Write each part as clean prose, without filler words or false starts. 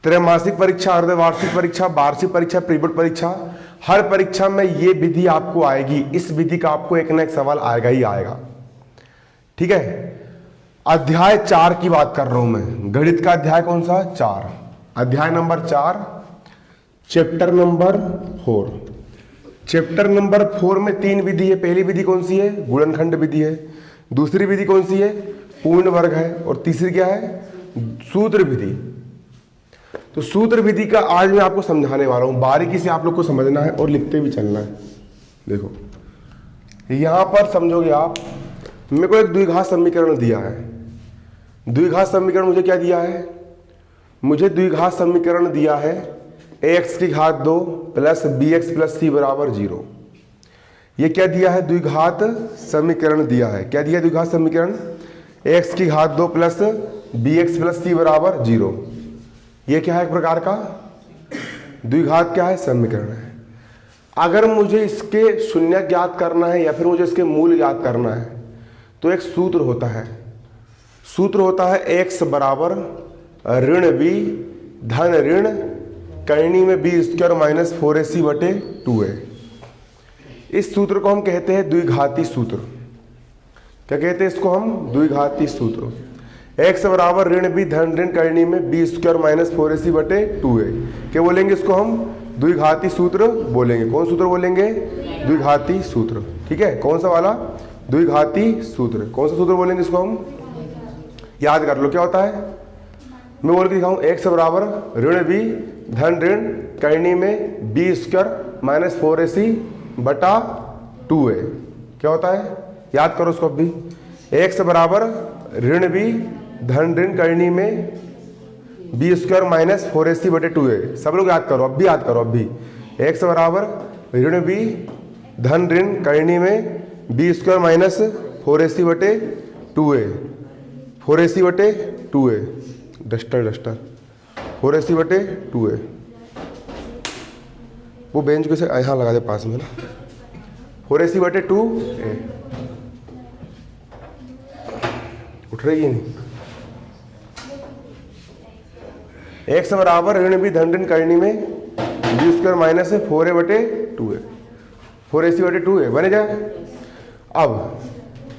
त्रैमासिक परीक्षा, अर्धवार्षिक परीक्षा, वार्षिक परीक्षा, प्रीबोर्ड परीक्षा, हर परीक्षा में ये विधि आपको आएगी। इस विधि का आपको एक ना एक सवाल आएगा ही आएगा। ठीक है, अध्याय 4 की बात कर रहा हूं मैं। गणित का अध्याय कौन सा? 4, अध्याय number 4, chapter number 4। Chapter number 4 में 3 विधि है। पहली विधि कौन सी है? गुणनखंड विधि है। दूसरी विधि कौन सी है? पूर्ण वर्ग है। और तीसरी क्या है? सूत्र विधि। तो सूत्र विधि का आज मैं आपको समझाने वाला हूं। बारीकी से आप लोग को समझना है और लिखते भी चलना है। देखो यहां पर समझोगे आप, मेरे को एक द्विघात समीकरण दिया है। द्विघात समीकरण मुझे क्या दिया है? मुझे द्विघात समीकरण दिया है ax की घात 2 प्लस bx प्लस c बराबर 0। ये क्या दिया है? द्विघात समीकरण दिया है। क्या दिया? द्विघात समीकरण x की घात 2 प्लस bx प्लस c बराबर 0। ये क्या है? एक प्रकार का द्विघात क्या है? समीकरण है। अगर मुझे इसके शून्य ज्ञात करना है या फिर मुझे इसके मूल ज्ञात करना है तो एक सूत्र होता है। सूत्र होता है x बराबर ऋण b धन ऋण करनी में b स्क्वायर माइनस 4ac बटे 2a। इस सूत्र को हम कहते हैं द्विघाती सूत्र। क्या कहते हैं इसको हम? द्विघाती सूत्र। x बराबर ऋण b धन ऋण करनी में b स्क्वायर माइनस 4ac बटे 2a। क्या बोलेंगे इसको हम? द्विघाती सूत्र बोलेंगे। कौन सूत्र बोलेंगे? द्विघाती सूत्र। ठीक है, कौन सा वाला? द्विघाती सूत्र। कौन सा सूत्र बोलेंगे इसको हम? याद कर लो क्या होता है। मैं बोल के दिखाऊं, x बराबर ऋण b धन ऋण करनी में b स्क्वायर माइनस 4ac बटा 2a। क्या होता है? याद करो उसको। अभी x बराबर ऋण b धन ऋण करनी में b स्क्वायर माइनस 4ac बटे 2a। सब लोग याद करो, अब भी याद करो। अब भी x बराबर ऋण b धन ऋण करनी में b स्क्वायर माइनस 4ac बटे 2a। 4ac बटे 2a। डस्टर 4ac बटे 2a। वो बेंच को से यहाँ लगा दे पास में ना। 4ac बटे 2a। उठ रही है नहीं? x बराबर ऋण b धन ऋण करनी में b स्क्वायर माइनस 4a बटे 2a। 4ac बटे 2a बने जाए। अब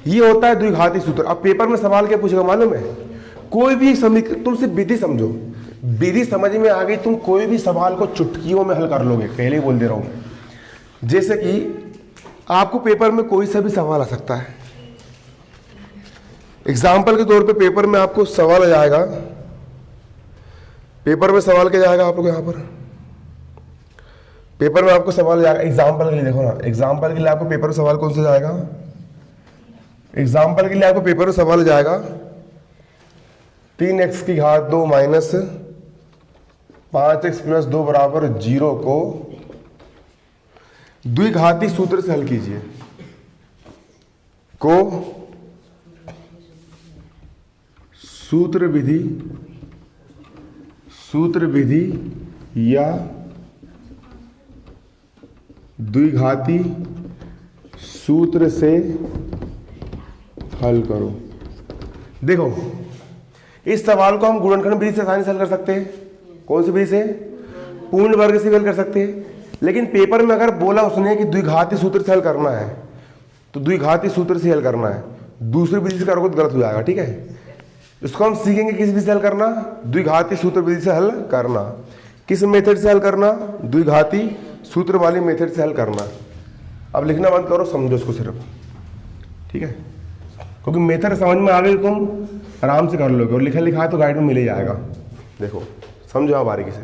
ये होता है द्विघाती सूत्र। अब पेपर में सवाल क्या पूछेगा मालूम है? कोई भी समीकरण, तुम सिर्फ विधि समझो। विधि समझ में आ गई, तुम कोई भी सवाल को चुटकियों में हल कर लोगे। पहले ही बोल दे रहा हूं। जैसे कि आपको पेपर में कोई सा भी सवाल आ सकता है। एग्जाम्पल के तौर पे पेपर में आपको सवाल आ जाएगा। पेपर में सवाल क्या जाएगा आप लोग? यहां पर पेपर में आपको सवाल आ जाएगा। एग्जाम्पल के लिए देखो ना, एग्जाम्पल के लिए आपको पेपर में सवाल कौन सा जाएगा? एग्जाम्पल के लिए आपको पेपर में सवाल जाएगा 3x की घात 2 माइनस 5x प्लस 2 बराबर 0 को द्विघाती सूत्र से हल कीजिए। को सूत्र विधि या द्विघाती सूत्र से हल करो। देखो इस सवाल को हम गुणनखंड विधि से आसानी से हल कर सकते हैं। कौन सी विधि से? पूर्ण वर्ग से हल कर सकते हैं। लेकिन पेपर में अगर बोला उसने कि द्विघाती सूत्र से हल करना है तो द्विघाती सूत्र से हल करना है। दूसरी विधि से करोगे तो गलत हो जाएगा। ठीक है, इसको हम सीखेंगे किस विधि से हल करना? द्विघाती सूत्र विधि से हल करना। किस मेथड से हल करना? द्विघाती सूत्र वाली मेथड से हल करना। अब लिखना बंद करो, समझो इसको सिर्फ। ठीक है, क्योंकि मेथड समझ में आ गई तुम आराम से कर लोगे। और लिखा लिखा है तो गाइड में मिल ही जाएगा। देखो समझो आप बारीकी से।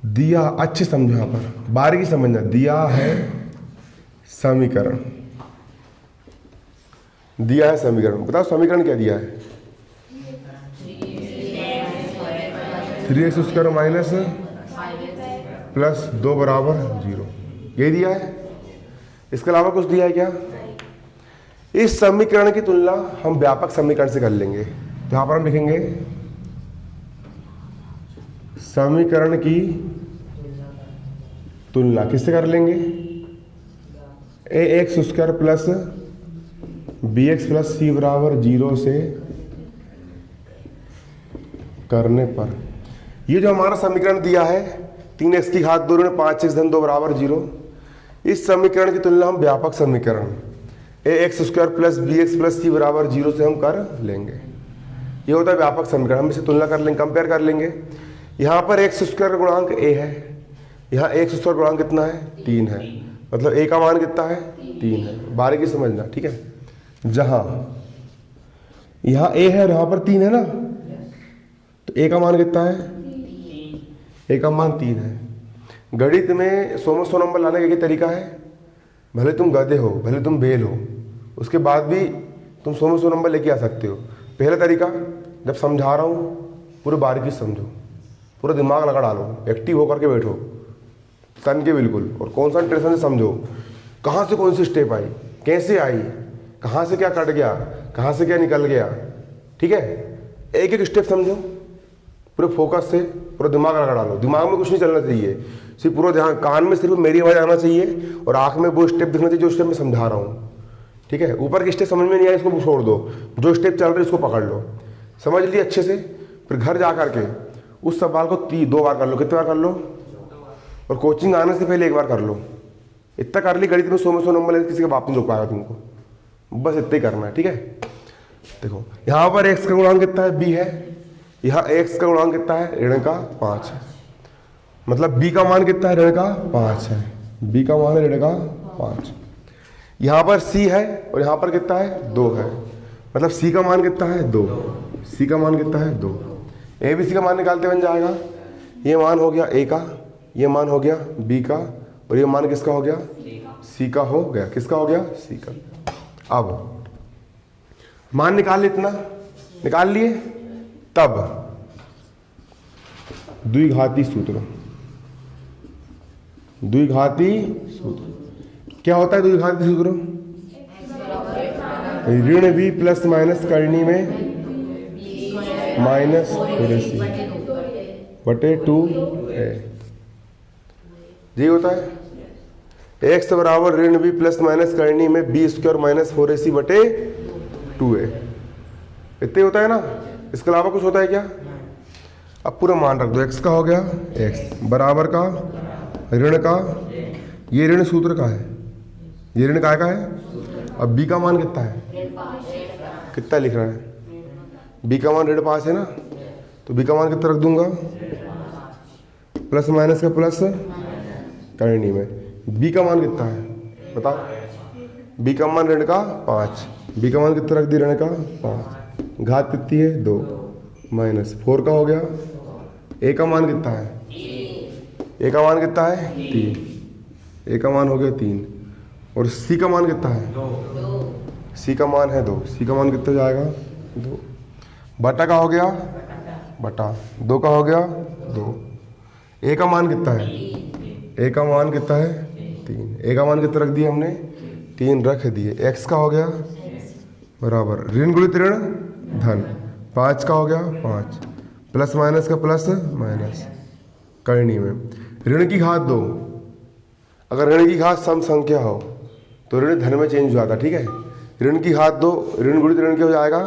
दिया, अच्छे समझो यहां पर, बारीकी समझना। दिया है समीकरण, दिया है समीकरण। बताओ समीकरण क्या दिया है? 3x स्क्वायर माइनस प्लस 2 बराबर 0। यही दिया है। इसके अलावा कुछ दिया है क्या? इस समीकरण की तुलना हम व्यापक समीकरण से कर लेंगे। तो यहां पर हम लिखेंगे समीकरण की तुलना किससे कर लेंगे? ax square plus bx plus c बराबर 0 से करने पर ये जो हमारा समीकरण दिया है 3x की घात 2 ऋण 5x धन 2 बराबर 0, इस समीकरण की तुलना हम व्यापक समीकरण ax² plus bx plus c बराबर 0 से हम कर लेंगे। ये होता है व्यापक समीकरण, हम इसे तुलना कर लेंगे, कंपेयर कर लेंगे। यहाँ पर x² का गुणांक a है, यहाँ x² गुणांक कितना है 3 है, मतलब a का मान कितना है 3 है। बारीकी समझना, ठीक है। जहाँ यहाँ a है और यहाँ पर 3 है ना, तो a का मान कितना है, a का मान 3 है। गणित में 100 में 100 नंबर लाने का एक तरीका है, भले तुम गधे हो, भले तुम बेल हो, उसके बाद भी तुम 100 में 100 नंबर लेके आ सकते हो। पहला तरीका, जब समझा रहा हूँ पूरे बारीकी समझो, पूरा दिमाग लगा डालो, एक्टिव होकर के बैठो तन के बिल्कुल, और कॉन्सेंट्रेशन से समझो कहाँ से कौन सी स्टेप आई, कैसे आई, कहाँ से क्या कट गया, कहाँ से क्या निकल गया, ठीक है। एक एक स्टेप समझो पूरे फोकस से, पूरा दिमाग लगा डालो। दिमाग में कुछ नहीं चलना चाहिए, सिर्फ पूरा ध्यान, कान में सिर्फ मेरी आवाज़ आना चाहिए और आँख में वो स्टेप दिखना चाहिए जो स्टेप मैं समझा रहा हूँ, ठीक है। ऊपर की स्टेप समझ में नहीं आया, इसको छोड़ दो, जो स्टेप चल रहा है इसको पकड़ लो, समझ लिया अच्छे से। फिर घर जा करके उस सवाल को 2 बार कर लो, कितने बार कर लो, और कोचिंग आने से पहले 1 बार कर लो। इतना कर ली, गणित में 100 में 100 नंबर किसी का बाप नहीं रोक पाएगा तुमको, बस इतना ही करना है, ठीक है। देखो यहाँ पर x का गुणांक कितना है, b है, यहाँ x का गुणांक कितना है, ऋण का 5 है, मतलब b का मान कितना है, ऋण का 5 है, b का मान है ऋण का 5। यहाँ पर c है और यहाँ पर कितना है 2 है, मतलब c का मान कितना है 2, c का मान कितना है 2। a b c का मान निकालते बन जाएगा, ये मान हो गया a का, ये मान हो गया b का, और ये मान किसका हो गया, c का हो गया, किसका हो गया, c का। अब मान निकाल इतना, निकाल लिए, तब द्विघाती सूत्र, द्विघाती सूत्र क्या होता है, द्विघाती सूत्र ऋण b प्लस माइनस करनी में माइनस बटे 2 है, यही होता है। x बराबर ऋण b प्लस माइनस करनी में b² माइनस 4ac बटे 2 है, इतने होता है ना, इसके अलावा कुछ होता है क्या। अब पूरा मान रख दो, x का हो गया x बराबर का ऋण का, ये ऋण सूत्र का है, ये ऋण काय का है। अब b का मान कितना है, कितना लिख रहा है, b का मान ऋण 5 है ना, तो b का मान कितना रख दूंगा, प्लस माइनस का प्लस करनी में, b का मान कितना है बताओ, b का मान ऋण का 5, b का मान कितना रख दिया, ऋण का 5, घात कितनी है 2, माइनस 4 का हो गया, a का मान कितना है, a का मान कितना है 3, a का मान हो गया 3, और c का मान कितना है, c का मान है 2, c का मान कितना जाएगा 2, बटा का हो गया, बटा 2 का हो गया 2, a का मान कितना है, a का मान कितना है 3, a का मान कितना रख दिया हमने 3 रख दिए, x का हो गया बराबर ऋण गुणित ऋण धन 5 का हो गया 5, प्लस माइनस का प्लस माइनस करनी में ऋण की घात 2, अगर ऋण की घात सम संख्या हो तो ऋण धन में चेंज हो जाता, ठीक है। ऋण की घात 2 ऋण गुणित ऋण क्या हो जाएगा,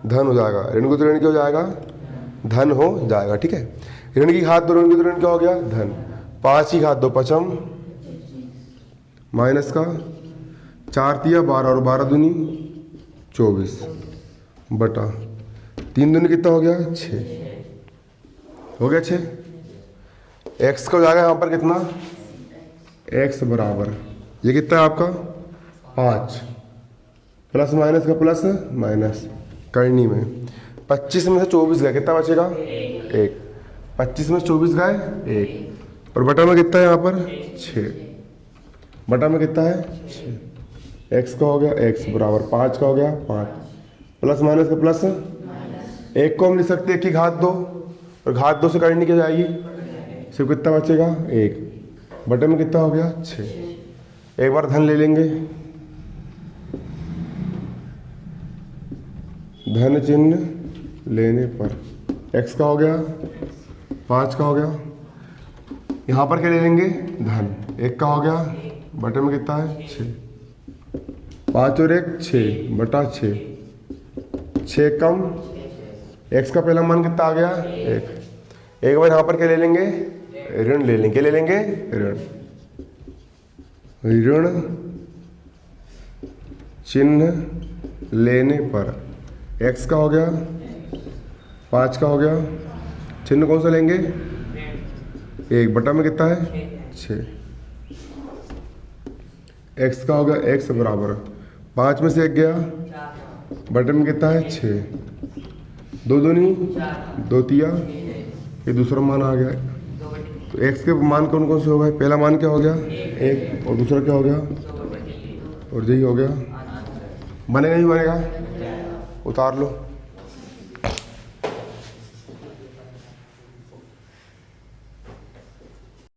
धन हो जाएगा, ऋण गुणित ऋण क्या हो जाएगा, धन हो जाएगा, ठीक है। ऋण की घात 2 ऋण गुणित ऋण क्या हो गया, धन, 5 की घात 2 5 माइनस का 4 तिया 12 और 12 दूनी 24 बटा 3 दूनी कितना हो गया 6, हो गया 6। x का हो जाएगा यहाँ पर कितना, x बराबर ये कितना है आपका 5, प्लस माइनस का प्लस माइनस करनी में 25 में से 24 गए, कितना बचेगा 1, 25 में से 24 गए 1, और बटा में कितना है यहाँ पर 6, बटा में कितना है 6, x का हो गया x बराबर 5 का हो गया 5, प्लस माइनस का प्लस, 1 को हम लिख सकते हैं कि घात 2, और घात 2 से करनी क्या जाएगी, सिर्फ कितना बचेगा 1, बटे में कितना हो गया 6। एक बार धन ले लेंगे, धन चिन्ह लेने पर x का हो गया 5 का हो गया, यहाँ पर क्या ले लेंगे धन, 1 का हो गया बटे में कितना है 6, 5 और 1 6 बटा 6, 6 कम x का पहला मान कितना आ गया 1। एक बार यहाँ पर क्या ले लेंगे ऋण ले लेंगे, क्या ले लेंगे ऋण। ऋण चिन्ह लेने पर x का हो गया 5 का हो गया, चिन्ह कौन सा लेंगे 1 बटा में कितना है 6। x का हो गया x बराबर 5 में से 1 गया बटे में कितना है 6, 2 दूनी 2 तिया, ये दूसरा मान आ गया। तो x के मान कौन कौन से हो गए, पहला मान क्या हो गया 1 और दूसरा क्या हो गया और यही हो गया। बनेगा नहीं बनेगा, उतार लो।